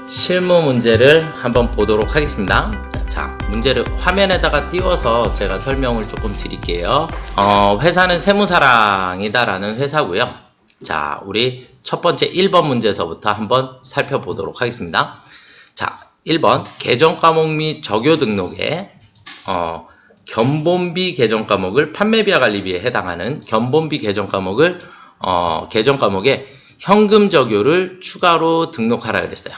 실무 문제를 한번 보도록 하겠습니다. 자, 문제를 화면에다가 띄워서 제가 설명을 조금 드릴게요. 회사는 세무사랑이다라는 회사고요. 자, 우리 첫 번째 1번 문제에서부터 한번 살펴보도록 하겠습니다. 자, 1번 개정 과목 및 적요 등록에 견본비 개정 과목을 판매비와 관리비에 해당하는 견본비 개정 과목을 개정 과목에 현금 적요를 추가로 등록하라 그랬어요.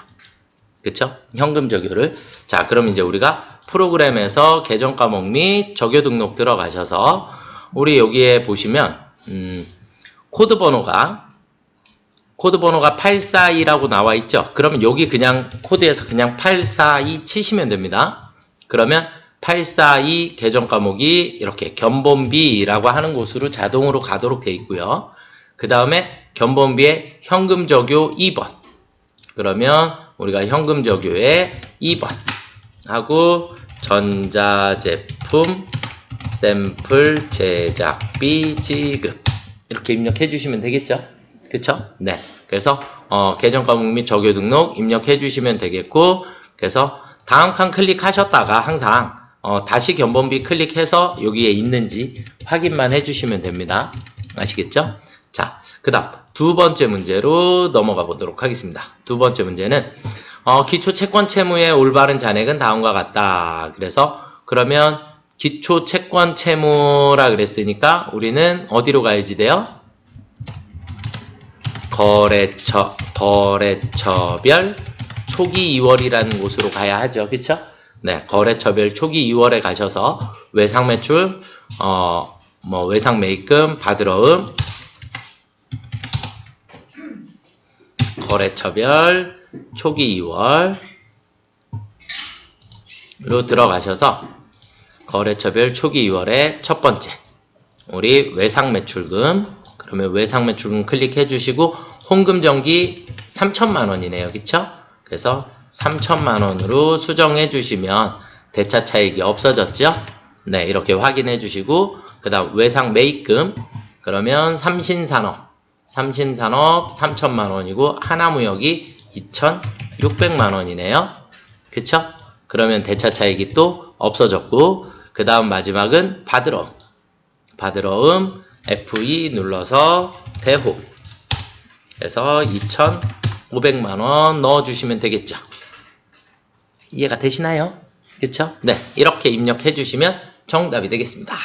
그쵸? 현금 적요를. 자, 그럼 이제 우리가 프로그램에서 개정 과목 및 적요 등록 들어가셔서 우리 여기에 보시면 코드 번호가 842라고 나와 있죠? 그러면 여기 그냥 코드에서 그냥 842 치시면 됩니다. 그러면 842 개정 과목이 이렇게 견본비라고 하는 곳으로 자동으로 가도록 되어 있고요. 그 다음에 견본비의 현금 적요 2번. 그러면 우리가 현금 적요에 2번 하고 전자제품 샘플 제작비 지급 이렇게 입력해 주시면 되겠죠? 그쵸? 네. 그래서 개정 과목 및 적요 등록 입력해 주시면 되겠고, 그래서 다음 칸 클릭하셨다가 항상 다시 견본비 클릭해서 여기에 있는지 확인만 해주시면 됩니다. 아시겠죠? 자, 그 다음 두 번째 문제로 넘어가 보도록 하겠습니다. 두 번째 문제는 기초 채권 채무의 올바른 잔액은 다음과 같다. 그래서 그러면 기초 채권 채무라 그랬으니까 우리는 어디로 가야지 돼요? 거래처별 초기 2월이라는 곳으로 가야 하죠. 그쵸? 네, 거래처별 초기 2월에 가셔서 외상 매출, 외상 매입금, 받으러음, 거래처별 초기 2월로 들어가셔서 거래처별 초기 2월의 첫 번째 우리 외상 매출금, 그러면 외상 매출금 클릭해 주시고 홍금 정기 3천만 원이네요. 그쵸? 그래서 3천만 원으로 수정해 주시면 대차 차익이 없어졌죠? 네, 이렇게 확인해 주시고 그 다음 외상 매입금, 그러면 삼신산업 3천만 원이고 하나무역이 2,600만 원이네요. 그쵸? 그러면 대차 차익이 또 없어졌고, 그 다음 마지막은 받으러음 F2 눌러서 대호 그래서 2,500만 원 넣어주시면 되겠죠. 이해가 되시나요? 그쵸? 네, 이렇게 입력해 주시면 정답이 되겠습니다.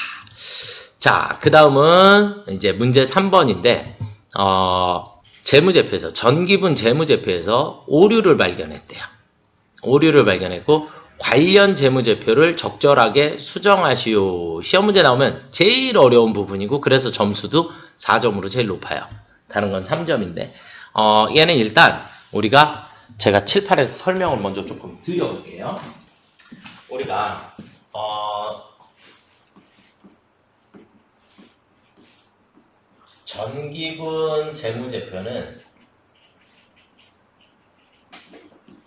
자, 그 다음은 이제 문제 3번인데 재무제표에서 전기분 재무제표에서 오류를 발견했대요. 오류를 발견했고 관련 재무제표를 적절하게 수정하시오. 시험 문제 나오면 제일 어려운 부분이고 그래서 점수도 4점으로 제일 높아요. 다른 건 3점인데 얘는 일단 우리가 제가 칠판에서 설명을 먼저 조금 드려볼게요. 우리가 전기분 재무제표는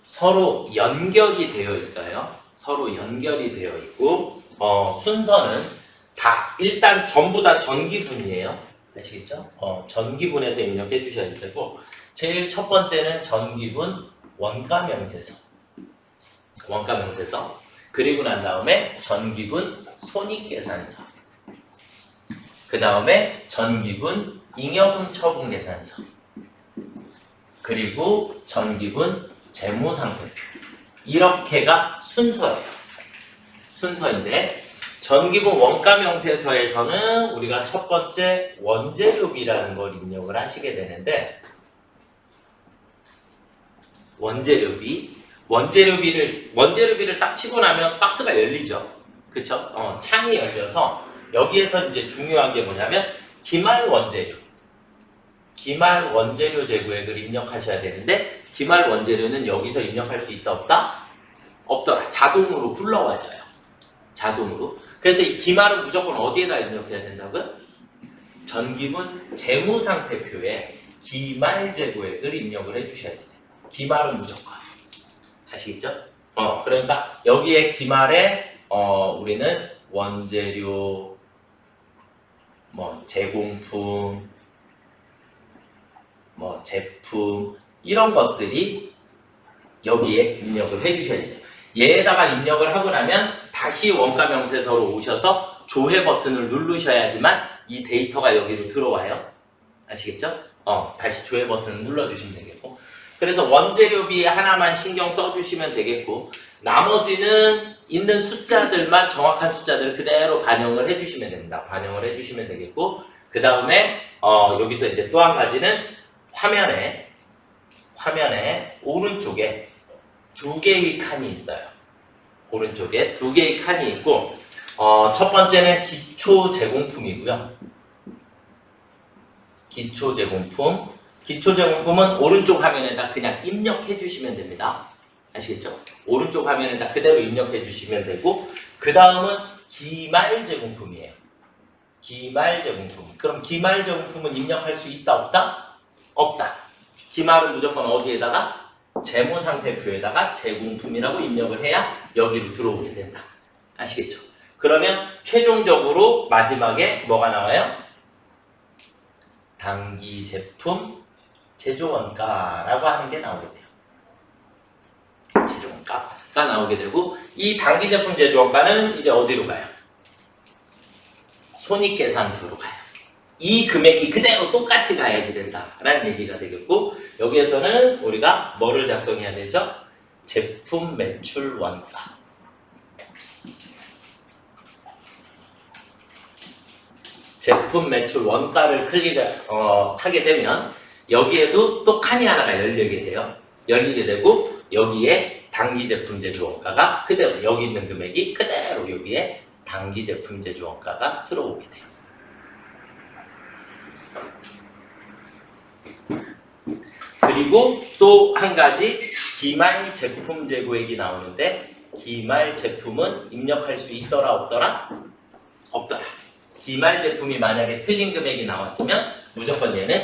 서로 연결이 되어 있어요. 서로 연결이 되어 있고 순서는 다 일단 전부 다 전기분이에요. 아시겠죠? 전기분에서 입력해 주셔야 되고 제일 첫 번째는 전기분 원가명세서 그리고 난 다음에 전기분 손익계산서, 그 다음에 전기분 잉여금 처분 계산서, 그리고 전기분 재무상태표. 이렇게가 순서인데 전기분 원가명세서에서는 우리가 첫 번째 원재료비라는 걸 입력을 하시게 되는데 원재료비를 딱 치고 나면 박스가 열리죠. 그쵸? 창이 열려서 여기에서 이제 중요한 게 뭐냐면 기말 원재료 재고액을 입력하셔야 되는데 기말 원재료는 여기서 입력할 수 있다 없다? 없더라. 자동으로 불러와져요. 자동으로. 그래서 이 기말은 무조건 어디에다 입력해야 된다고요? 전기분 재무상태표에 기말 재고액을 입력을 해주셔야 돼요. 기말은 무조건. 아시겠죠? 그러니까 여기에 기말에 우리는 원재료, 제공품, 제품 이런 것들이 여기에 입력을 해주셔야 돼요. 얘에다가 입력을 하고 나면 다시 원가 명세서로 오셔서 조회 버튼을 누르셔야지만 이 데이터가 여기로 들어와요. 아시겠죠? 다시 조회 버튼을 눌러주시면 되겠고, 그래서 원재료비 하나만 신경 써주시면 되겠고, 나머지는 있는 숫자들만 정확한 숫자들을 그대로 반영을 해주시면 됩니다. 반영을 해주시면 되겠고, 그 다음에 여기서 이제 또 한 가지는 화면에 오른쪽에 두 개의 칸이 있어요. 오른쪽에 두 개의 칸이 있고, 첫 번째는 기초 제공품이고요. 기초 제공품. 기초 제공품은 오른쪽 화면에다 그냥 입력해 주시면 됩니다. 아시겠죠? 오른쪽 화면에다 그대로 입력해 주시면 되고, 그 다음은 기말 제공품이에요. 기말 제공품. 그럼 기말 제공품은 입력할 수 있다, 없다? 없다. 기말은 무조건 어디에다가? 재무상태표에다가 제공품이라고 입력을 해야 여기로 들어오게 된다. 아시겠죠? 그러면 최종적으로 마지막에 뭐가 나와요? 당기 제품 제조원가라고 하는 게 나오게 돼요. 제조원가가 나오게 되고, 이 당기 제품 제조원가는 이제 어디로 가요? 손익계산서로 가요. 이 금액이 그대로 똑같이 가야지 된다라는 얘기가 되겠고, 여기에서는 우리가 뭐를 작성해야 되죠? 제품 매출 원가. 제품 매출 원가를 하게 되면 여기에도 또 칸이 하나가 열리게 돼요. 열리게 되고, 여기에 당기 제품 제조 원가가 그대로, 여기 있는 금액이 그대로 여기에 당기 제품 제조 원가가 들어오게 돼요. 그리고 또 한 가지 기말 제품 재고액이 나오는데, 기말 제품은 입력할 수 있더라, 없더라? 없더라. 기말 제품이 만약에 틀린 금액이 나왔으면 무조건 얘는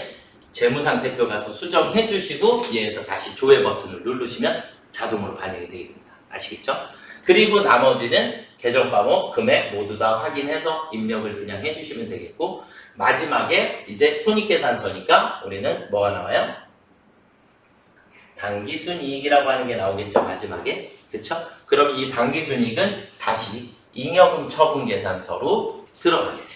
재무상태표 가서 수정해 주시고, 얘에서 다시 조회 버튼을 누르시면 자동으로 반영이 되게 됩니다. 아시겠죠? 그리고 나머지는 계정 과목, 금액 모두 다 확인해서 입력을 그냥 해주시면 되겠고, 마지막에 이제 손익계산서니까 우리는 뭐가 나와요? 당기순이익이라고 하는 게 나오겠죠, 마지막에. 그쵸? 그럼 이 당기순이익은 다시 잉여금 처분계산서로 들어가게 돼요.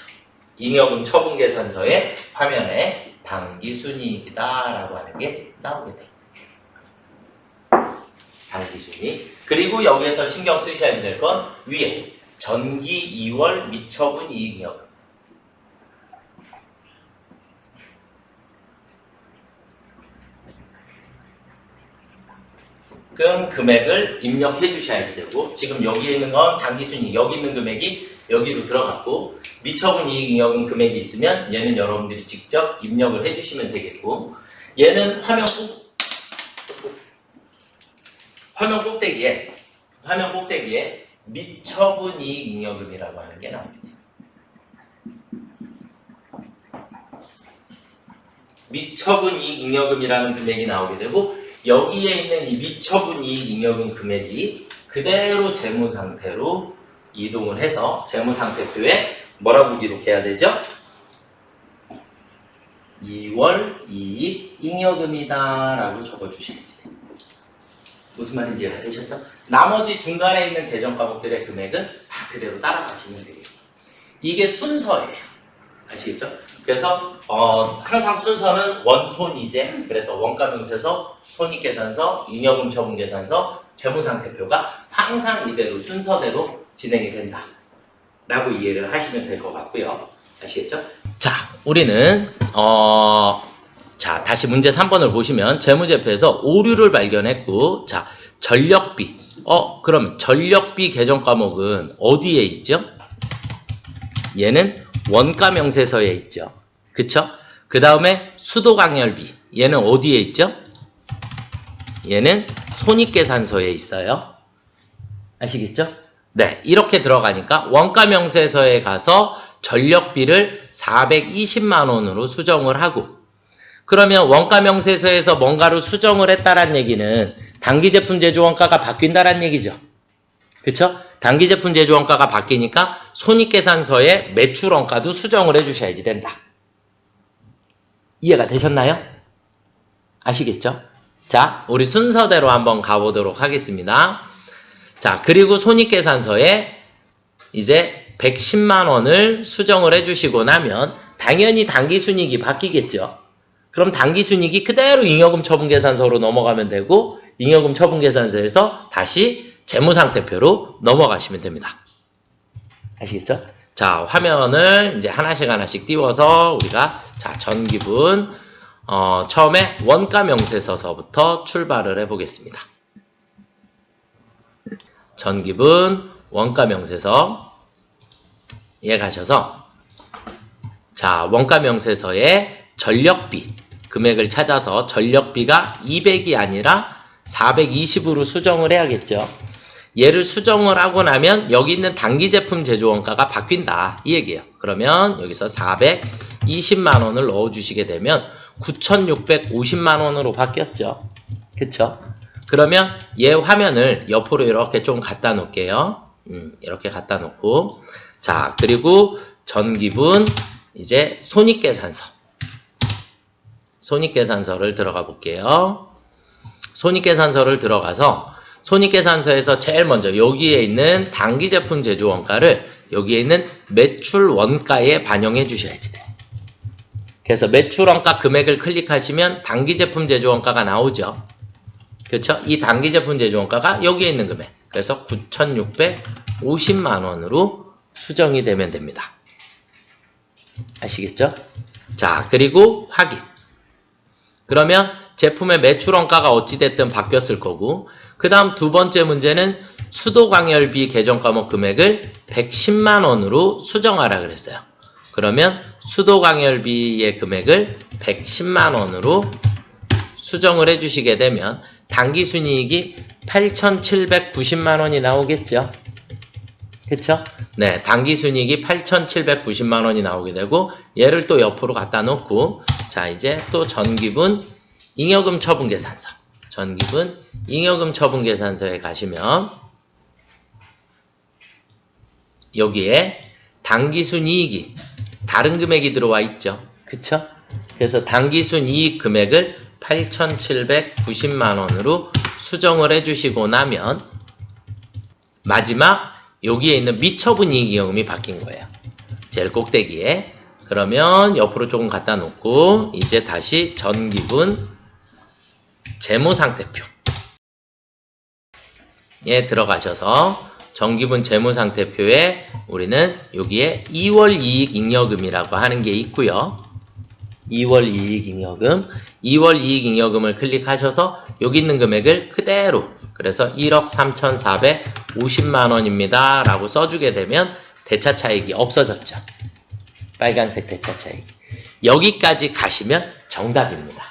잉여금 처분계산서의 화면에 당기순이익이다라고 하는 게 나오게 돼요. 당기순이익. 그리고 여기에서 신경 쓰셔야 될 건 위에 전기 2월 미처분 이익여금. 그 금액을 입력해 주셔야 되고, 지금 여기에 있는 건 당기순이익, 여기 있는 금액이 여기로 들어갔고, 미처분 이익여금 금액이 있으면 얘는 여러분들이 직접 입력을 해주시면 되겠고, 얘는 화면 꼭대기에 미처분 이익잉여금이라고 하는 게 나옵니다. 미처분 이익잉여금이라는 금액이 나오게 되고, 여기에 있는 이 미처분 이익잉여금 금액이 그대로 재무상태로 이동을 해서 재무상태표에 뭐라고 기록해야 되죠? 2월 이익 잉여금이다 라고 적어주셔야지 돼요. 무슨 말인지 이해가 되셨죠? 나머지 중간에 있는 계정 과목들의 금액은 다 그대로 따라가시면 되겠고, 이게 순서예요. 아시겠죠? 그래서 항상 순서는 원손이제, 그래서 원가명세서, 손익계산서, 잉여금 처분계산서, 재무상태표가 항상 이대로 순서대로 진행이 된다 라고 이해를 하시면 될 것 같고요. 아시겠죠? 자, 우리는 자, 다시 문제 3번을 보시면 재무제표에서 오류를 발견했고, 자, 전력비. 그럼 전력비 계정 과목은 어디에 있죠? 얘는 원가 명세서에 있죠. 그쵸? 그 다음에 수도강열비. 얘는 어디에 있죠? 얘는 손익계산서에 있어요. 아시겠죠? 네, 이렇게 들어가니까 원가 명세서에 가서 전력비를 420만 원으로 수정을 하고, 그러면 원가 명세서에서 뭔가로 수정을 했다란 얘기는 단기제품 제조원가가 바뀐다란 얘기죠. 그쵸? 단기제품 제조원가가 바뀌니까 손익계산서에 매출원가도 수정을 해주셔야지 된다. 이해가 되셨나요? 아시겠죠? 자, 자, 우리 순서대로 한번 가보도록 하겠습니다. 자, 그리고 손익계산서에 이제 110만 원을 수정을 해주시고 나면 당연히 당기순이익이 바뀌겠죠. 그럼 당기순이익이 그대로 잉여금 처분계산서로 넘어가면 되고 잉여금 처분계산서에서 다시 재무상태표로 넘어가시면 됩니다. 아시겠죠? 자, 화면을 이제 하나씩 띄워서 우리가 자, 전기분 처음에 원가명세서서부터 출발을 해보겠습니다. 전기분 원가명세서에 가셔서 자, 원가명세서에 전력비 금액을 찾아서 전력비가 200이 아니라 420으로 수정을 해야겠죠. 얘를 수정을 하고 나면 여기 있는 단기제품 제조원가가 바뀐다 이 얘기예요. 그러면 여기서 420만 원을 넣어주시게 되면 9,650만 원으로 바뀌었죠. 그쵸? 그러면 얘 화면을 옆으로 이렇게 좀 갖다 놓을게요. 이렇게 갖다 놓고 자, 그리고 전기분 이제 손익계산서를 들어가 볼게요. 손익계산서를 들어가서 손익계산서에서 제일 먼저 여기에 있는 단기제품 제조원가를 여기에 있는 매출원가에 반영해 주셔야지 돼. 그래서 매출원가 금액을 클릭하시면 단기제품 제조원가가 나오죠. 그렇죠? 이 단기제품 제조원가가 여기에 있는 금액. 그래서 9,650만 원으로 수정이 되면 됩니다. 아시겠죠? 자, 그리고 확인. 그러면 제품의 매출원가가 어찌됐든 바뀌었을 거고 그 다음 두 번째 문제는 수도광열비 계정과목 금액을 110만 원으로 수정하라 그랬어요. 그러면 수도광열비의 금액을 110만 원으로 수정을 해주시게 되면 당기순이익이 8,790만 원이 나오겠죠. 그쵸? 네, 당기순이익이 8,790만 원이 나오게 되고 얘를 또 옆으로 갖다 놓고 자, 이제 또 전기분 잉여금 처분계산서 전기분 잉여금 처분계산서에 가시면 여기에 당기순이익이 다른 금액이 들어와 있죠. 그쵸? 그래서 당기순이익 금액을 8,790만 원으로 수정을 해주시고 나면 마지막 여기에 있는 미처분이익잉여금이 바뀐 거예요. 제일 꼭대기에. 그러면 옆으로 조금 갖다 놓고 이제 다시 전기분 재무상태표에 들어가셔서 전기분 재무상태표에 우리는 여기에 2월 이익잉여금이라고 하는 게 있고요. 2월 이익잉여금, 2월 이익잉여금을 클릭하셔서 여기 있는 금액을 그대로 그래서 1억 3,450만 원입니다 라고 써주게 되면 대차차익이 없어졌죠. 빨간색 대차차익. 여기까지 가시면 정답입니다.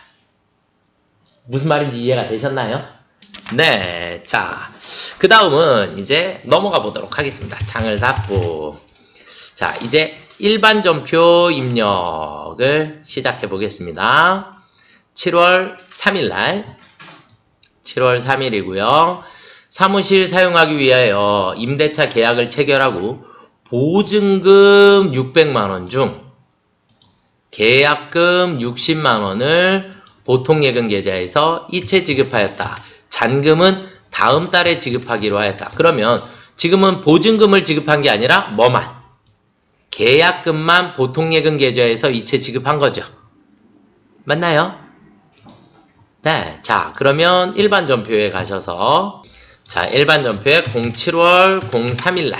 무슨 말인지 이해가 되셨나요? 네, 자, 그 다음은 이제 넘어가 보도록 하겠습니다. 창을 닫고 자, 이제 일반전표 입력을 시작해 보겠습니다. 7월 3일날 7월 3일이고요. 사무실 사용하기 위하여 임대차 계약을 체결하고 보증금 600만원 중 계약금 60만원을 보통예금 계좌에서 이체 지급하였다. 잔금은 다음 달에 지급하기로 하였다. 그러면 지금은 보증금을 지급한 게 아니라 뭐만? 계약금만 보통예금 계좌에서 이체 지급한 거죠. 맞나요? 네. 자, 그러면 일반전표에 가셔서 자, 일반전표에 07월 03일날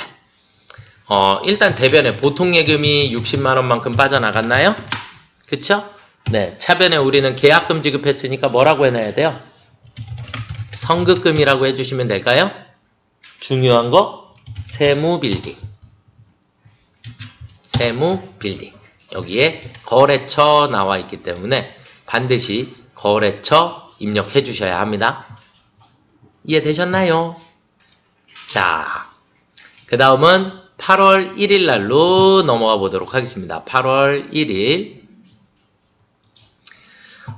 일단 대변에 보통예금이 60만원만큼 빠져나갔나요? 그쵸? 네. 차변에 우리는 계약금 지급했으니까 뭐라고 해놔야 돼요? 선급금이라고 해주시면 될까요? 중요한 거 세무빌딩. 세무빌딩. 여기에 거래처 나와 있기 때문에 반드시 거래처 입력해 주셔야 합니다. 이해되셨나요? 자, 그 다음은 8월 1일 날로 넘어가 보도록 하겠습니다. 8월 1일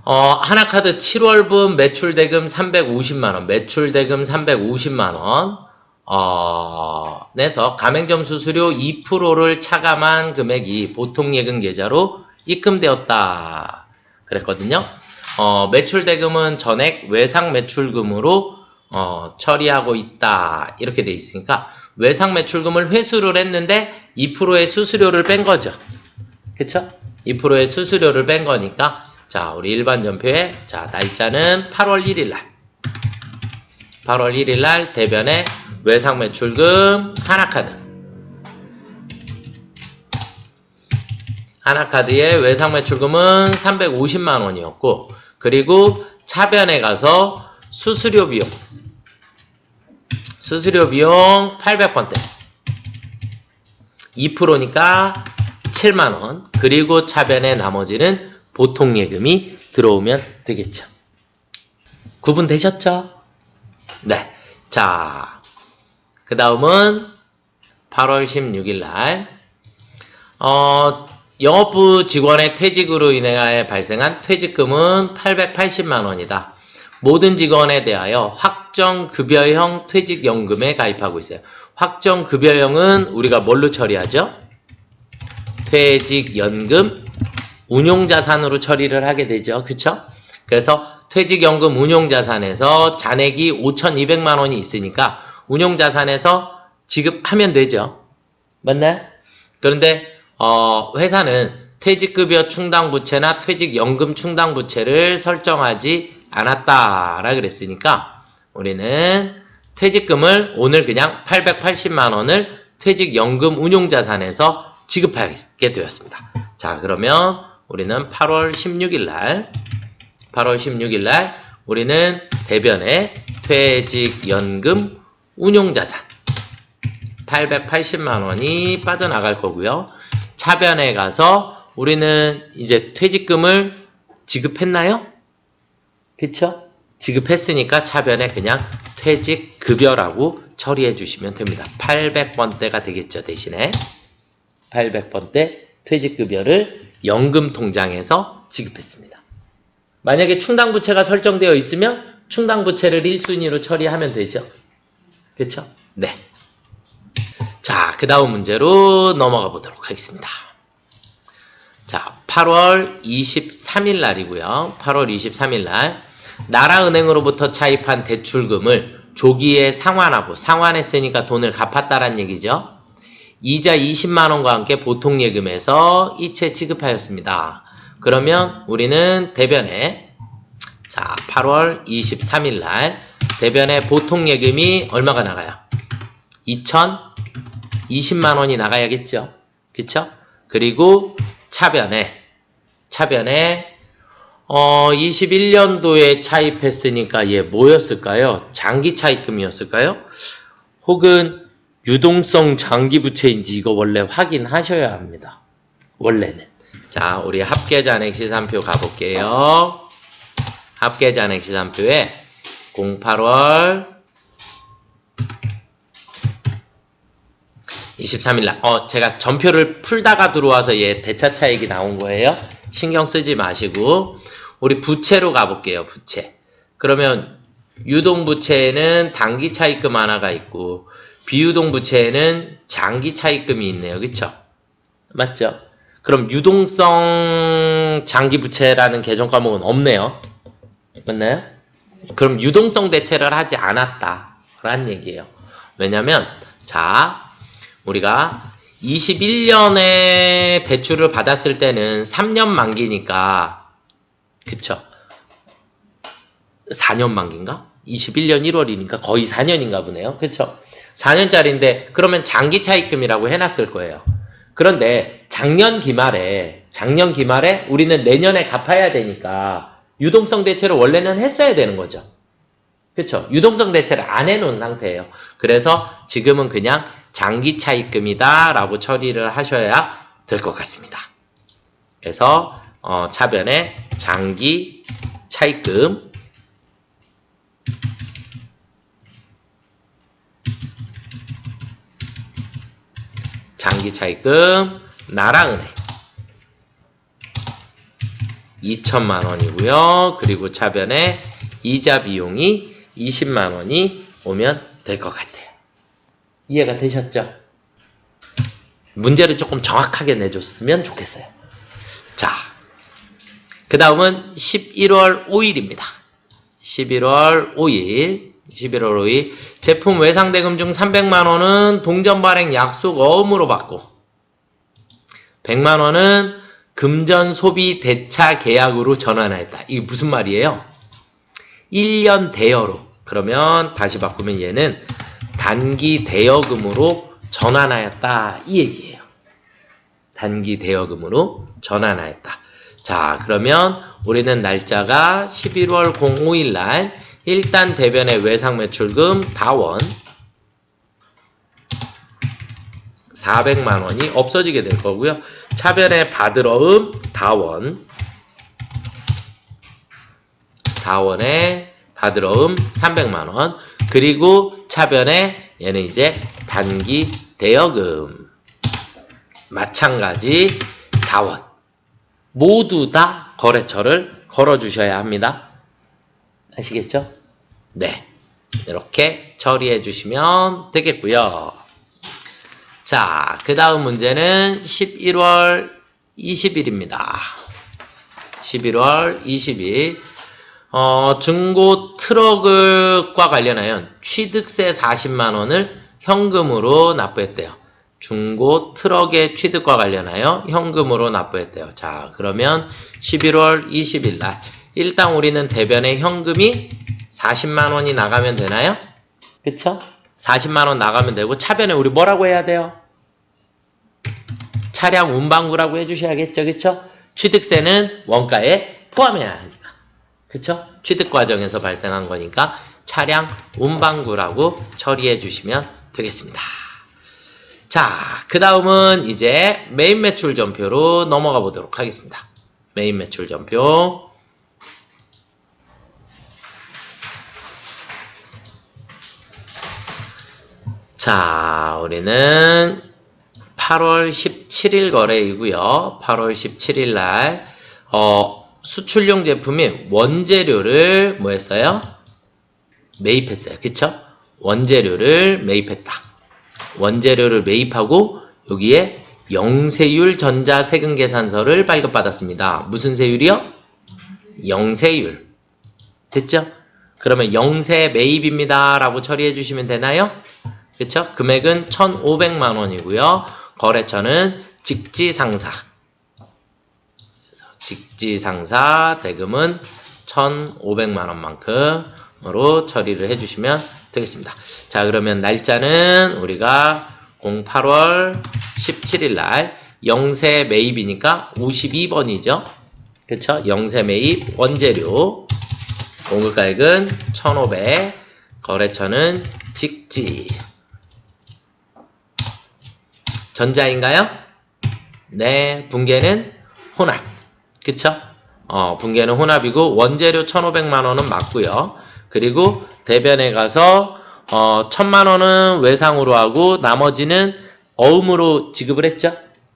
하나카드 7월분 매출대금 350만원, 매출대금 350만원 내서 가맹점 수수료 2%를 차감한 금액이 보통예금 계좌로 입금되었다 그랬거든요. 매출 대금은 전액 외상 매출금으로 처리하고 있다. 이렇게 돼 있으니까 외상 매출금을 회수를 했는데 2%의 수수료를 뺀 거죠. 그쵸? 2%의 수수료를 뺀 거니까 자, 우리 일반 전표에 자, 날짜는 8월 1일 날. 8월 1일 날 대변에 외상 매출금 하나카드. 하나카드의 외상 매출금은 350만 원이었고 그리고 차변에 가서 수수료 비용 800번대 2%니까 7만원 그리고 차변에 나머지는 보통 예금이 들어오면 되겠죠. 구분되셨죠? 네. 자, 그 다음은 8월 16일 날 영업부 직원의 퇴직으로 인해 발생한 퇴직금은 880만원이다. 모든 직원에 대하여 확정급여형 퇴직연금에 가입하고 있어요. 확정급여형은 우리가 뭘로 처리하죠? 퇴직연금 운용자산으로 처리를 하게 되죠. 그쵸? 그래서 퇴직연금 운용자산에서 잔액이 5,200만원이 있으니까 운용자산에서 지급하면 되죠. 맞나요? 그런데 회사는 퇴직급여 충당부채나 퇴직연금 충당부채를 설정하지 않았다라 그랬으니까 우리는 퇴직금을 오늘 그냥 880만원을 퇴직연금 운용자산에서 지급하게 되었습니다. 자, 그러면 우리는 8월 16일 날 우리는 대변에 퇴직연금 운용자산 880만원이 빠져나갈 거고요. 차변에 가서 우리는 이제 퇴직금을 지급했나요? 그쵸? 지급했으니까 차변에 그냥 퇴직급여라고 처리해 주시면 됩니다. 800번대가 되겠죠. 대신에 800번대 퇴직급여를 연금통장에서 지급했습니다. 만약에 충당부채가 설정되어 있으면 충당부채를 1순위로 처리하면 되죠. 그쵸? 네. 자, 그 다음 문제로 넘어가 보도록 하겠습니다. 자, 8월 23일 날이고요. 8월 23일 날 나라은행으로부터 차입한 대출금을 조기에 상환하고 상환했으니까 돈을 갚았다란 얘기죠. 이자 20만원과 함께 보통예금에서 이체 지급하였습니다. 그러면 우리는 대변에 자 8월 23일 날 대변에 보통예금이 얼마가 나가요? 2,020만원이 나가야겠죠. 그쵸? 그리고 차변에 21년도에 차입했으니까 얘 뭐였을까요? 장기 차입금이었을까요? 혹은 유동성 장기 부채인지 이거 원래 확인하셔야 합니다. 원래는. 자, 우리 합계잔액 시산표 가볼게요. 합계잔액 시산표에 08월 23일날 제가 전표를 풀다가 들어와서 얘 대차 차익이 나온 거예요. 신경 쓰지 마시고 우리 부채로 가볼게요. 부채. 그러면 유동부채에는 단기 차입금 하나가 있고 비유동부채에는 장기 차입금이 있네요. 그쵸? 맞죠? 그럼 유동성 장기부채라는 계정 과목은 없네요. 맞나요? 그럼 유동성 대체를 하지 않았다라는 얘기예요. 왜냐면 자 우리가 21년에 대출을 받았을 때는 3년 만기니까 그쵸? 4년 만기인가? 21년 1월이니까 거의 4년인가 보네요. 그쵸? 4년짜리인데 그러면 장기 차입금이라고 해놨을 거예요. 그런데 작년 기말에 우리는 내년에 갚아야 되니까 유동성 대체를 원래는 했어야 되는 거죠. 그쵸? 유동성 대체를 안 해놓은 상태예요. 그래서 지금은 그냥 장기 차입금이다 라고 처리를 하셔야 될 것 같습니다. 그래서 차변에 장기 차입금 장기 차입금 나라은행 2천만원이고요. 그리고 차변에 이자 비용이 20만원이 오면 될 것 같아요. 이해가 되셨죠? 문제를 조금 정확하게 내줬으면 좋겠어요. 자, 그 다음은 11월 5일입니다. 11월 5일 제품 외상대금 중 300만원은 동전 발행 약속 어음으로 받고 100만원은 금전 소비 대차 계약으로 전환하였다. 이게 무슨 말이에요? 1년 대여로. 그러면 다시 바꾸면 얘는 단기 대여금으로 전환하였다. 이 얘기예요. 단기 대여금으로 전환하였다. 자, 그러면 우리는 날짜가 11월 05일 날 일단 대변의 외상 매출금 다원 400만원이 없어지게 될 거고요. 차변의 받으러음 다원의 받으러음 300만원. 그리고 차변에 얘는 이제 단기 대여금 마찬가지 다원 모두 다 거래처를 걸어주셔야 합니다. 아시겠죠? 네, 이렇게 처리해 주시면 되겠고요. 자, 그 다음 문제는 11월 20일입니다. 11월 20일 중고 트럭과 관련하여 취득세 40만원을 현금으로 납부했대요. 중고 트럭의 취득과 관련하여 현금으로 납부했대요. 자, 그러면 11월 20일 날 일단 우리는 대변에 현금이 40만원이 나가면 되나요? 그쵸? 40만원 나가면 되고 차변에 우리 뭐라고 해야 돼요? 차량 운반구라고 해주셔야겠죠. 그쵸? 취득세는 원가에 포함해야 하니까. 그쵸? 취득 과정에서 발생한 거니까 차량 운반구라고 처리해 주시면 되겠습니다. 자, 그 다음은 이제 메인 매출 전표로 넘어가 보도록 하겠습니다. 메인 매출 전표. 자, 우리는 8월 17일 거래이고요. 8월 17일 날 수출용 제품인 원재료를 뭐 했어요? 매입했어요. 그쵸? 원재료를 매입했다. 원재료를 매입하고 여기에 영세율 전자세금계산서를 발급받았습니다. 무슨 세율이요? 영세율. 됐죠? 그러면 영세 매입입니다 라고 처리해 주시면 되나요? 그쵸? 금액은 1,500만원이고요. 거래처는 직지상사. 직지상사 대금은 1,500만원만큼으로 처리를 해주시면 되겠습니다. 자, 그러면 날짜는 우리가 08월 17일 날 영세 매입이니까 52번이죠. 그쵸? 영세 매입 원재료 공급가액은 1,500, 거래처는 직지. 전자인가요? 네, 분계는 혼합. 그쵸? 분계는 혼합이고 원재료 1,500만원은 맞고요. 그리고 대변에 가서 1,000만원은 외상으로 하고 나머지는 어음으로 지급을 했죠?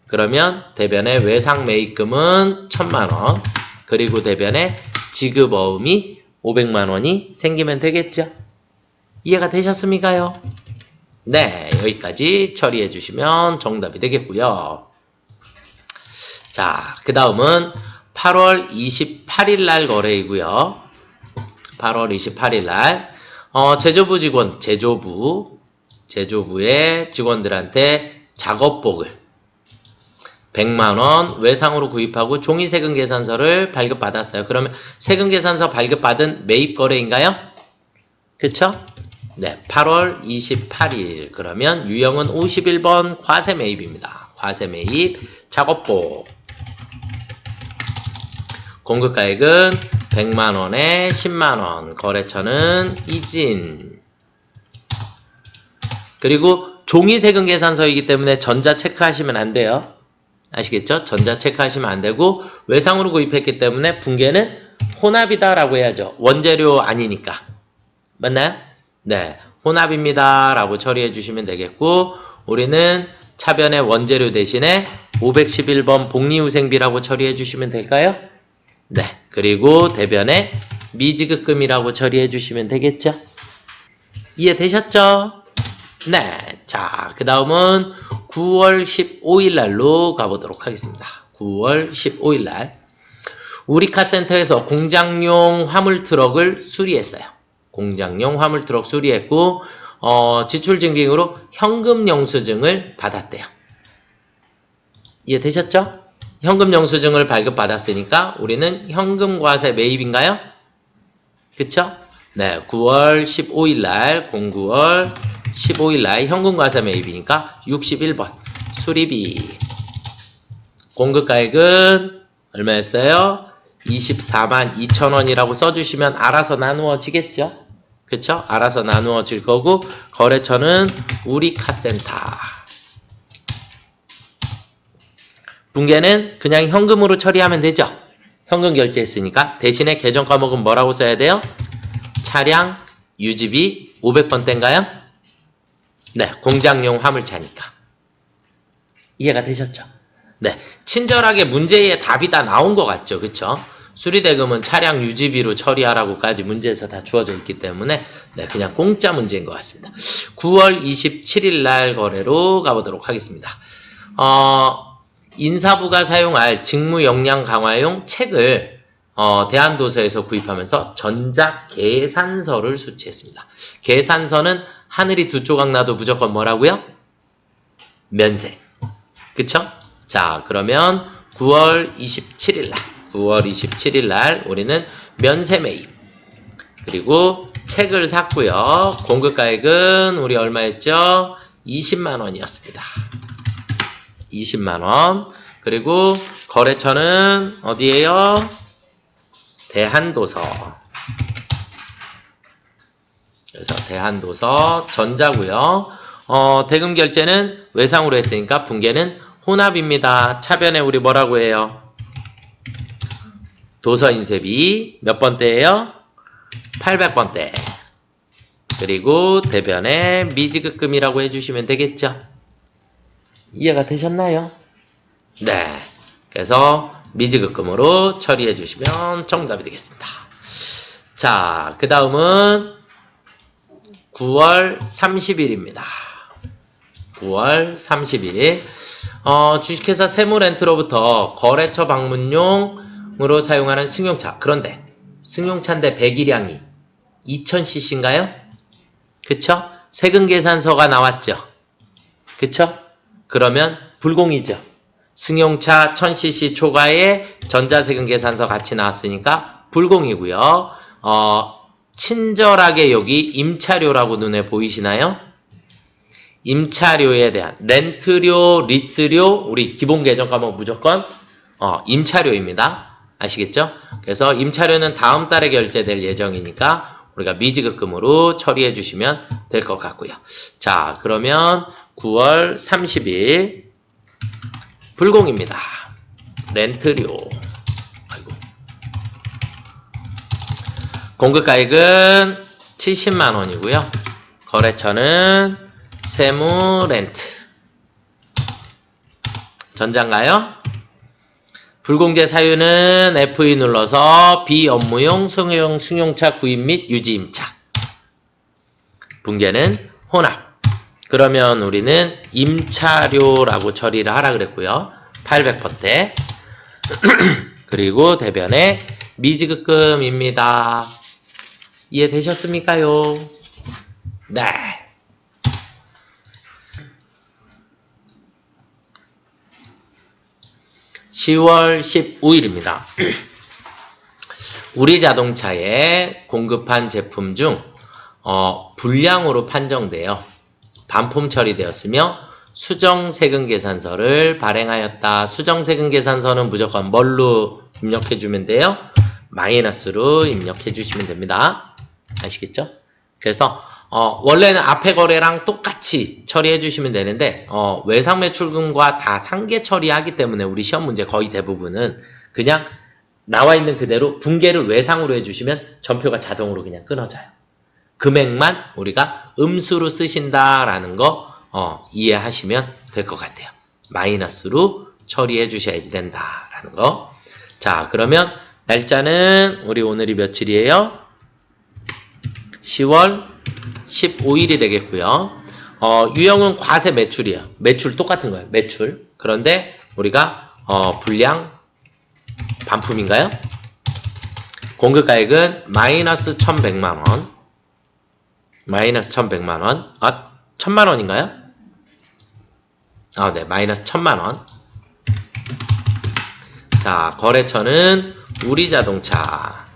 그러면 대변의 외상 매입금은 1,000만원, 그리고 대변의 지급 어음이 500만원이 생기면 되겠죠? 이해가 되셨습니까요? 네, 여기까지 처리해 주시면 정답이 되겠고요. 자, 그 다음은 8월 28일 날 거래이고요. 8월 28일 날 제조부 직원, 제조부의 직원들한테 작업복을 100만원 외상으로 구입하고 종이세금계산서를 발급받았어요. 그러면 세금계산서 발급받은 매입거래인가요? 그쵸? 네, 8월 28일. 그러면 유형은 51번 과세매입입니다. 과세매입 작업복. 공급가액은 100만원에 10만원. 거래처는 이진. 그리고 종이세금계산서이기 때문에 전자 체크하시면 안 돼요. 아시겠죠? 전자 체크하시면 안 되고 외상으로 구입했기 때문에 분계는 혼합이다라고 해야죠. 원재료 아니니까. 맞나요? 네, 혼합입니다 라고 처리해 주시면 되겠고 우리는 차변의 원재료 대신에 511번 복리후생비라고 처리해 주시면 될까요? 네, 그리고 대변에 미지급금이라고 처리해 주시면 되겠죠? 이해되셨죠? 네, 자, 그 다음은 9월 15일 날로 가보도록 하겠습니다. 9월 15일 날 우리카센터에서 공장용 화물 트럭을 수리했어요. 공장용 화물 트럭 수리했고, 지출 증빙으로 현금 영수증을 받았대요. 이해되셨죠? 현금 영수증을 발급받았으니까 우리는 현금 과세 매입인가요? 그쵸? 네, 9월 15일 날, 09월 15일 날 현금 과세 매입이니까 61번 수리비. 공급가액은 얼마였어요? 24만 2천 원이라고 써주시면 알아서 나누어지겠죠? 그쵸? 알아서 나누어질 거고, 거래처는 우리카센터. 분계는 그냥 현금으로 처리하면 되죠? 현금 결제했으니까. 대신에 계정 과목은 뭐라고 써야 돼요? 차량 유지비 500번대인가요? 네, 공장용 화물차니까. 이해가 되셨죠? 네, 친절하게 문제의 답이 다 나온 것 같죠? 그쵸? 수리대금은 차량 유지비로 처리하라고까지 문제에서 다 주어져 있기 때문에 네, 그냥 공짜 문제인 것 같습니다. 9월 27일 날 거래로 가보도록 하겠습니다. 인사부가 사용할 직무 역량 강화용 책을 대한도서에서 구입하면서 전자계산서를 수취했습니다. 계산서는 하늘이 두 조각 나도 무조건 뭐라고요? 면세. 그쵸? 자, 그러면 9월 27일 날 우리는 면세 매입. 그리고 책을 샀고요. 공급가액은 우리 얼마였죠? 20만 원이었습니다. 20만 원. 그리고 거래처는 어디예요? 대한도서. 그래서 대한도서 전자고요. 대금 결제는 외상으로 했으니까 분계는 혼합입니다. 차변에 우리 뭐라고 해요? 도서인쇄비 몇 번대예요? 800번대. 그리고 대변에 미지급금이라고 해주시면 되겠죠? 이해가 되셨나요? 네. 그래서 미지급금으로 처리해 주시면 정답이 되겠습니다. 자, 그 다음은 9월 30일입니다. 9월 30일. 주식회사 세무렌트로부터 거래처 방문용으로 사용하는 승용차. 그런데 승용차인데 배기량이 2000cc인가요? 그쵸? 세금계산서가 나왔죠? 그쵸? 그러면 불공이죠. 승용차 1000cc 초과에 전자세금계산서 같이 나왔으니까 불공이고요. 친절하게 여기 임차료라고 눈에 보이시나요? 임차료에 대한 렌트료, 리스료, 우리 기본 계정 과목 무조건 임차료입니다. 아시겠죠? 그래서 임차료는 다음 달에 결제될 예정이니까 우리가 미지급금으로 처리해 주시면 될 것 같고요. 자, 그러면 9월 30일 불공입니다. 렌트료. 아이고. 공급가액은 70만 원이고요. 거래처는 세무렌트. 전자인가요? 불공제 사유는 F2 눌러서 비업무용 승용차 구입 및 유지 임차. 분계는 혼합. 그러면 우리는 임차료라고 처리를 하라 그랬고요. 800번대. 그리고 대변에 미지급금입니다. 이해되셨습니까요? 네. (10월 15일입니다) 우리 자동차에 공급한 제품 중 불량으로 판정되어 반품 처리되었으며 수정세금계산서를 발행하였다. 수정세금계산서는 무조건 뭘로 입력해주면 돼요? 마이너스로 입력해주시면 됩니다. 아시겠죠? 그래서 원래는 앞에 거래랑 똑같이 처리해주시면 되는데 외상매출금과 다 상계 처리하기 때문에 우리 시험 문제 거의 대부분은 그냥 나와 있는 그대로 분계를 외상으로 해주시면 전표가 자동으로 그냥 끊어져요. 금액만 우리가 음수로 쓰신다라는 거 이해하시면 될 것 같아요. 마이너스로 처리해 주셔야지 된다라는 거. 자, 그러면 날짜는 우리 오늘이 며칠이에요? 10월 15일이 되겠고요. 유형은 과세 매출이에요. 매출 똑같은 거예요. 매출. 그런데 우리가 불량 반품인가요? 공급가액은 마이너스 1100만원. 마이너스 1100만원. 아, 1000만원인가요? 아, 네. 마이너스 1000만원. 자, 거래처는 우리자동차.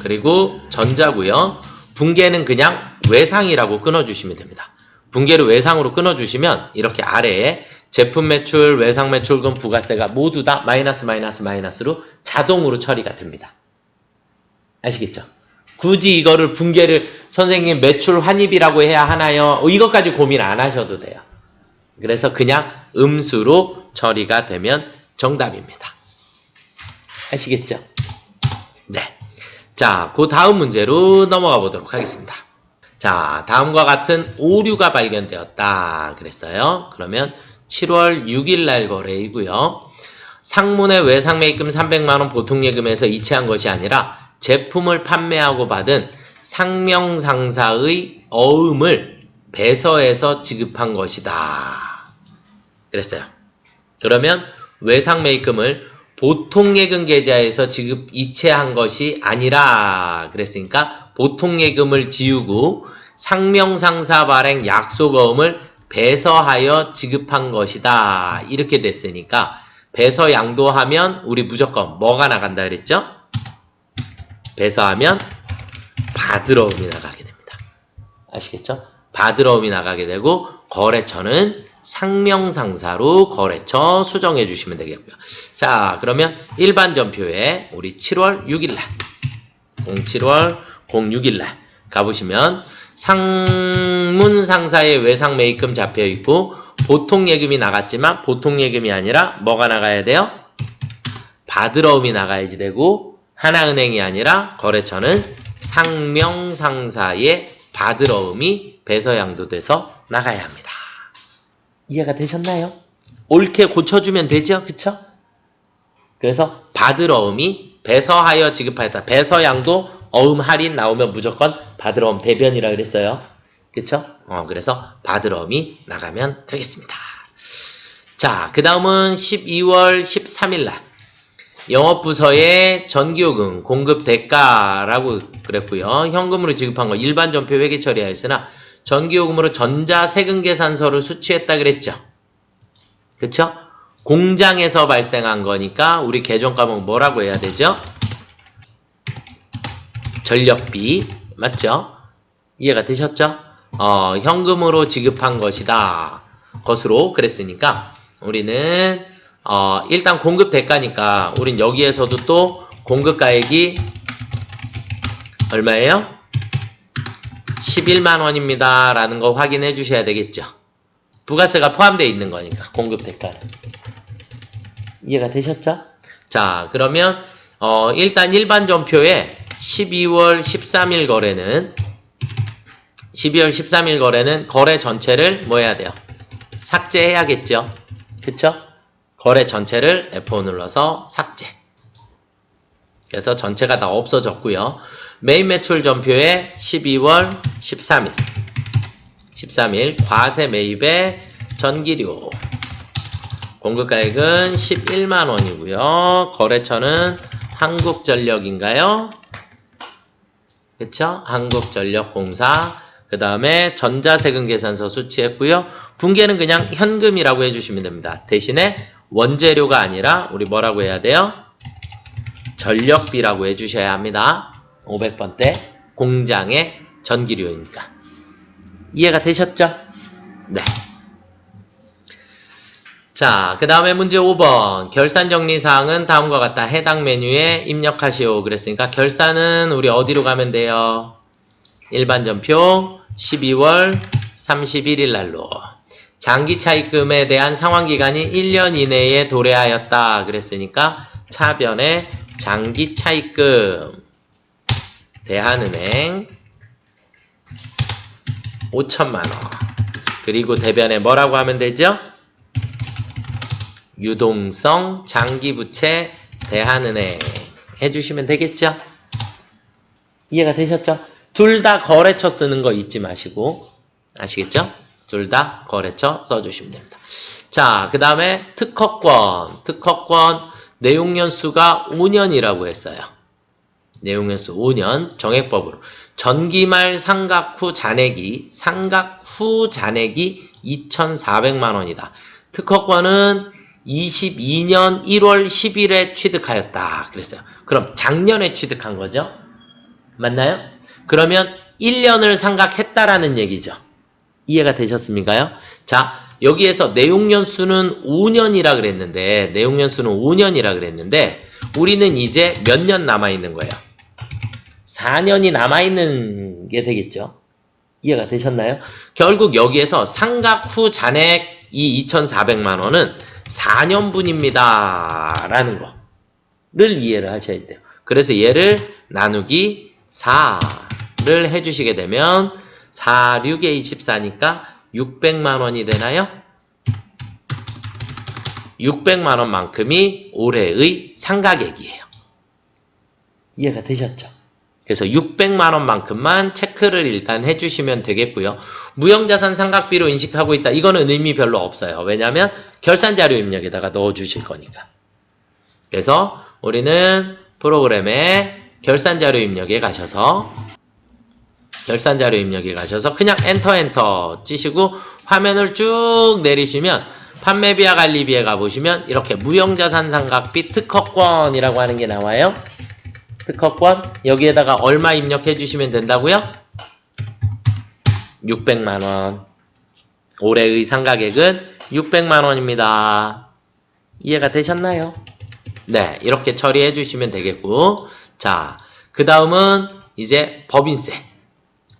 그리고 전자고요. 분계는 그냥 외상이라고 끊어주시면 됩니다. 분계를 외상으로 끊어주시면 이렇게 아래에 제품 매출, 외상 매출금, 부가세가 모두 다 마이너스로 자동으로 처리가 됩니다. 아시겠죠? 굳이 이거를 분계를 선생님 매출 환입이라고 해야 하나요? 이것까지 고민 안 하셔도 돼요. 그래서 그냥 음수로 처리가 되면 정답입니다. 아시겠죠? 네. 자, 그 다음 문제로 넘어가 보도록 하겠습니다. 자, 다음과 같은 오류가 발견되었다 그랬어요. 그러면 7월 6일 날 거래이고요. 상문의 외상매입금 300만원 보통예금에서 이체한 것이 아니라 제품을 판매하고 받은 상명상사의 어음을 배서해서 지급한 것이다 그랬어요. 그러면 외상매입금을 보통예금 계좌에서 지급 이체한 것이 아니라 그랬으니까 보통예금을 지우고 상명상사 발행 약속어음을 배서하여 지급한 것이다 이렇게 됐으니까 배서 양도하면 우리 무조건 뭐가 나간다 그랬죠? 배서하면 받으러움이 나가게 됩니다. 아시겠죠? 받으러움이 나가게 되고 거래처는 상명상사로 거래처 수정해 주시면 되겠고요. 자, 그러면 일반 전표에 우리 7월 6일날 07월 06일날 가보시면 상문상사의 외상매입금 잡혀있고 보통예금이 나갔지만 보통예금이 아니라 뭐가 나가야 돼요? 받으러움이 나가야지 되고 하나은행이 아니라 거래처는 상명상사의 받으러움이 배서양도돼서 나가야 합니다. 이해가 되셨나요? 옳게 고쳐주면 되죠? 그쵸? 그래서 받으러움이 배서하여 지급하였다. 배서양도 어음 할인 나오면 무조건 받으러움 대변이라 그랬어요. 그쵸? 그래서 받으러움이 나가면 되겠습니다. 자, 그 다음은 12월 13일날 영업부서에 전기요금 공급 대가라고 그랬고요. 현금으로 지급한 거 일반 전표 회계 처리하였으나 전기요금으로 전자세금계산서를 수취했다 그랬죠. 그쵸? 공장에서 발생한 거니까 우리 개정 과목 뭐라고 해야 되죠? 전력비 맞죠? 이해가 되셨죠? 현금으로 지급한 것이다 것으로 그랬으니까 우리는 일단 공급 대가니까 우린 여기에서도 또 공급가액이 얼마예요? 11만원입니다 라는 거 확인해 주셔야 되겠죠. 부가세가 포함되어 있는 거니까 공급 대가는. 이해가 되셨죠? 자, 그러면 일단 일반 전표에 12월 13일 거래는 거래 전체를 뭐 해야 돼요? 삭제해야겠죠. 그쵸? 거래 전체를 F5 눌러서 삭제. 그래서 전체가 다 없어졌고요. 메인 매출 전표에 12월 13일 과세 매입의 전기료 공급가액은 11만원이고요. 거래처는 한국전력인가요? 그쵸? 한국전력공사. 그 다음에 전자세금계산서 수취했고요. 분계는 그냥 현금이라고 해주시면 됩니다. 대신에 원재료가 아니라 우리 뭐라고 해야 돼요? 전력비라고 해주셔야 합니다. 500번대 공장의 전기료이니까. 이해가 되셨죠? 네. 자, 그 다음에 문제 5번. 결산정리사항은 다음과 같다. 해당 메뉴에 입력하시오. 그랬으니까 결산은 우리 어디로 가면 돼요? 일반 전표 12월 31일 날로. 장기차입금에 대한 상환기간이 1년 이내에 도래하였다. 그랬으니까 차변에 장기차입금 대한은행 5천만원. 그리고 대변에 뭐라고 하면 되죠? 유동성 장기부채 대한은행 해주시면 되겠죠? 이해가 되셨죠? 둘 다 거래처 쓰는 거 잊지 마시고 아시겠죠? 둘 다 거래처 써주시면 됩니다. 자, 그 다음에 특허권 내용연수가 5년이라고 했어요. 내용연수 5년 정액법으로. 전기말 상각 후 잔액이 2,400만 원이다. 특허권은 22년 1월 10일에 취득하였다. 그랬어요. 그럼 작년에 취득한 거죠? 맞나요? 그러면 1년을 상각했다라는 얘기죠. 이해가 되셨습니까요? 자, 여기에서 내용연수는 5년이라 그랬는데, 우리는 이제 몇 년 남아있는 거예요? 4년이 남아있는 게 되겠죠. 이해가 되셨나요? 결국 여기에서 상각 후 잔액 이 2,400만 원은 4년분입니다. 라는 거를 이해를 하셔야 돼요. 그래서 얘를 나누기 4를 해주시게 되면 4, 6에 24니까 600만 원이 되나요? 600만 원만큼이 올해의 상가액이에요. 이해가 되셨죠? 그래서 600만 원만큼만 체크를 일단 해주시면 되겠고요. 무형자산 상각비로 인식하고 있다. 이거는 의미 별로 없어요. 왜냐하면 결산자료 입력에다가 넣어주실 거니까. 그래서 우리는 프로그램에 결산자료 입력에 가셔서 그냥 엔터 찌시고 화면을 쭉 내리시면 판매비와 관리비에 가보시면 이렇게 무형자산 상각비 특허권이라고 하는 게 나와요. 특허권 여기에다가 얼마 입력해 주시면 된다고요? 600만 원. 올해의 상가액은 600만 원입니다. 이해가 되셨나요? 네, 이렇게 처리해 주시면 되겠고, 자, 그 다음은 이제 법인세.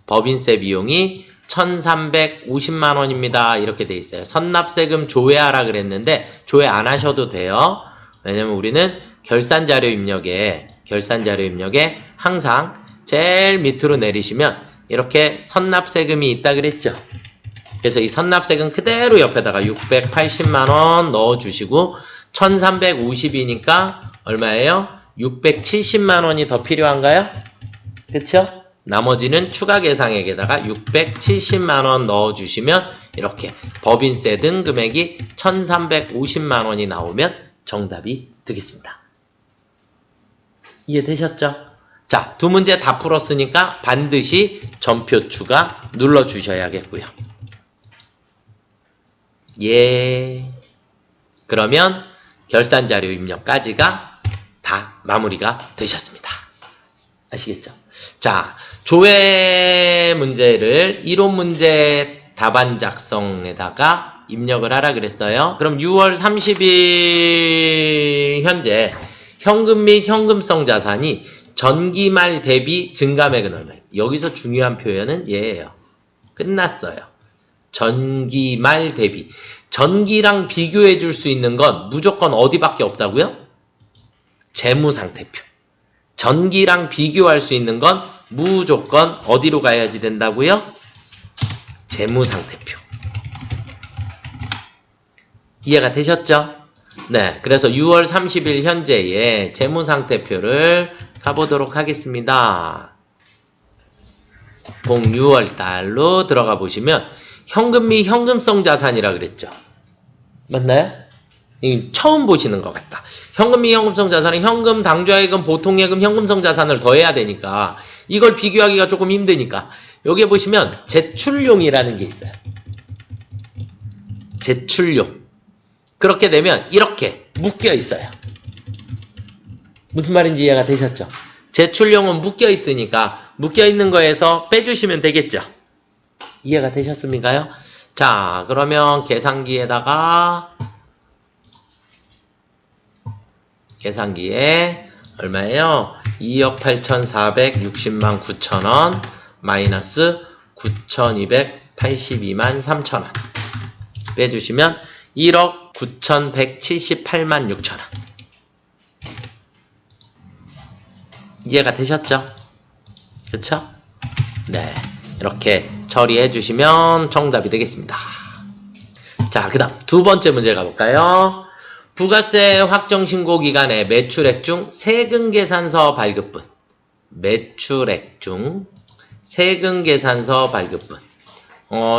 법인세 비용이 1,350만 원입니다. 이렇게 돼 있어요. 선납세금 조회하라 그랬는데 조회 안 하셔도 돼요. 왜냐면 우리는 결산자료 입력에 항상 제일 밑으로 내리시면 이렇게 선납세금이 있다 그랬죠. 그래서 이 선납세금 그대로 옆에다가 680만 원 넣어주시고 1350이니까 얼마예요? 670만 원이 더 필요한가요? 그쵸? 나머지는 추가 계상액에다가 670만 원 넣어주시면 이렇게 법인세 등 금액이 1350만 원이 나오면 정답이 되겠습니다. 이해되셨죠? 자, 두 문제 다 풀었으니까 반드시 전표 추가 눌러주셔야겠고요. 예. 그러면 결산자료 입력까지가 다 마무리가 되셨습니다. 아시겠죠? 자, 조회 문제를 이론 문제 답안 작성에다가 입력을 하라 그랬어요. 그럼 6월 30일 현재 현금 및 현금성 자산이 전기말 대비 증감액은 얼마예요? 여기서 중요한 표현은 얘예요. 끝났어요. 전기말 대비. 전기랑 비교해 줄 수 있는 건 무조건 어디밖에 없다고요? 재무상태표. 전기랑 비교할 수 있는 건 무조건 어디로 가야지 된다고요? 재무상태표. 이해가 되셨죠? 네, 그래서 6월 30일 현재의 재무상태표를 가보도록 하겠습니다. 공 6월달로 들어가 보시면 현금 및 현금성 자산이라 그랬죠. 맞나요? 처음 보시는 것 같다. 현금 및 현금성 자산은 현금, 당좌예금, 보통예금, 현금성 자산을 더해야 되니까 이걸 비교하기가 조금 힘드니까 여기에 보시면 제출용이라는 게 있어요. 제출용. 그렇게 되면 이렇게 묶여 있어요. 무슨 말인지 이해가 되셨죠? 제출용은 묶여 있으니까 묶여 있는 거에서 빼주시면 되겠죠? 이해가 되셨습니까요? 자, 그러면 계산기에다가 계산기에 얼마예요? 2억 8,460만 9천원 마이너스 9,282만 3천원 빼주시면 1억 9,178만 6천원. 이해가 되셨죠? 그쵸? 네, 이렇게 처리해 주시면 정답이 되겠습니다. 자, 그 다음 두 번째 문제 가볼까요? 부가세 확정신고 기간에 매출액 중 세금계산서 발급분. 매출액 중 세금계산서 발급분.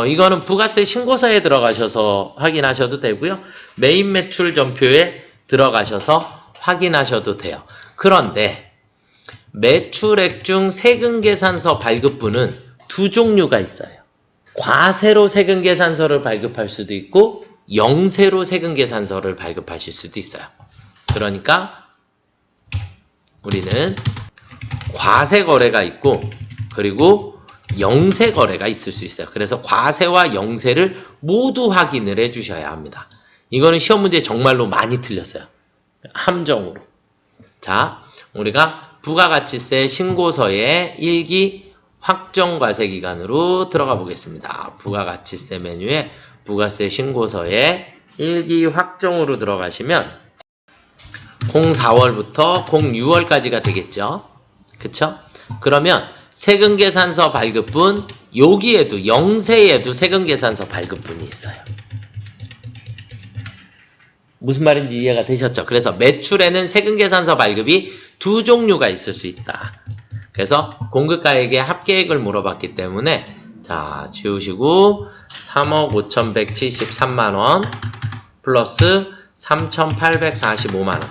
이거는 부가세 신고서에 들어가셔서 확인하셔도 되고요. 메인 매출 전표에 들어가셔서 확인하셔도 돼요. 그런데 매출액 중 세금계산서 발급부는 두 종류가 있어요. 과세로 세금계산서를 발급할 수도 있고 영세로 세금계산서를 발급하실 수도 있어요. 그러니까 우리는 과세 거래가 있고 그리고 영세 거래가 있을 수 있어요. 그래서 과세와 영세를 모두 확인을 해 주셔야 합니다. 이거는 시험 문제 정말로 많이 틀렸어요. 함정으로. 자, 우리가 부가가치세 신고서의 1기 확정과세기간으로 들어가 보겠습니다. 부가가치세 메뉴에 부가세 신고서의 1기 확정으로 들어가시면 04월부터 06월까지가 되겠죠. 그쵸? 그러면 세금계산서 발급분, 여기에도 영세에도 세금계산서 발급분이 있어요. 무슨 말인지 이해가 되셨죠? 그래서 매출에는 세금계산서 발급이 두 종류가 있을 수 있다. 그래서 공급가액의 합계액을 물어봤기 때문에 자, 지우시고 3억 5,173만원 플러스 3,845만원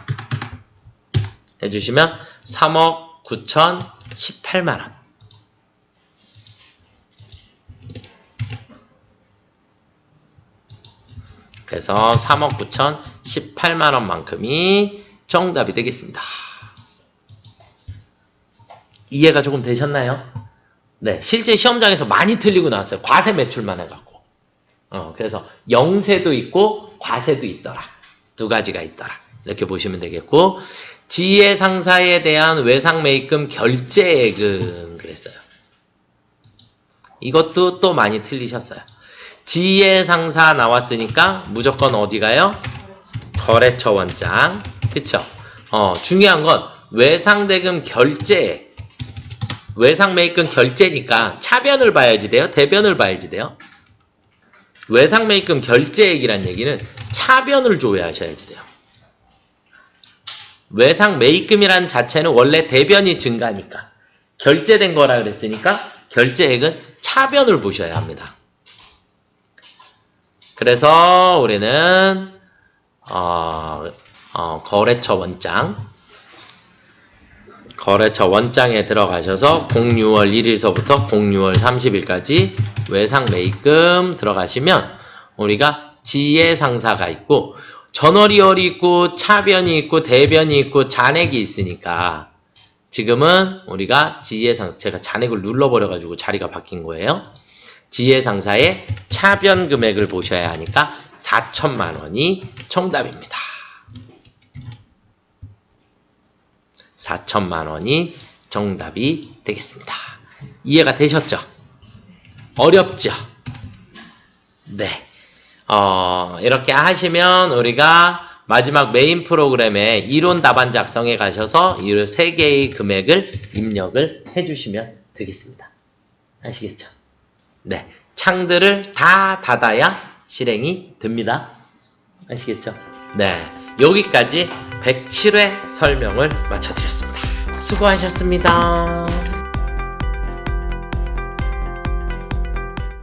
해주시면 3억 9,018만원. 그래서 3억 9,018만원만큼이 정답이 되겠습니다. 이해가 조금 되셨나요? 네, 실제 시험장에서 많이 틀리고 나왔어요. 과세 매출만 해갖고. 그래서 영세도 있고 과세도 있더라. 두 가지가 있더라. 이렇게 보시면 되겠고, 지혜 상사에 대한 외상매입금 결제액은 그랬어요. 이것도 또 많이 틀리셨어요. 지혜 상사 나왔으니까 무조건 어디 가요? 거래처 원장. 그쵸? 중요한 건 외상대금 결제액. 외상매입금 결제니까 차변을 봐야지 돼요? 대변을 봐야지 돼요? 외상매입금 결제액이란 얘기는 차변을 조회하셔야지 돼요. 외상매입금이란 자체는 원래 대변이 증가니까 결제된 거라 그랬으니까 결제액은 차변을 보셔야 합니다. 그래서 우리는 거래처 원장에 들어가셔서 06월 1일서부터 06월 30일까지 외상매입금 들어가시면 우리가 지혜상사가 있고 전월이월이 있고 차변이 있고 대변이 있고 잔액이 있으니까 지금은 우리가 지혜상사, 제가 잔액을 눌러버려가지고 자리가 바뀐 거예요. 지혜상사의 차변 금액을 보셔야 하니까 4천만 원이 정답입니다. 4천만 원이 정답이 되겠습니다. 이해가 되셨죠? 어렵죠? 네. 이렇게 하시면 우리가 마지막 메인 프로그램에 이론 답안 작성에 가셔서 이 세 개의 금액을 입력을 해주시면 되겠습니다. 아시겠죠? 네. 창들을 다 닫아야 실행이 됩니다. 아시겠죠? 네. 여기까지 107회 설명을 마쳐드렸습니다. 수고하셨습니다.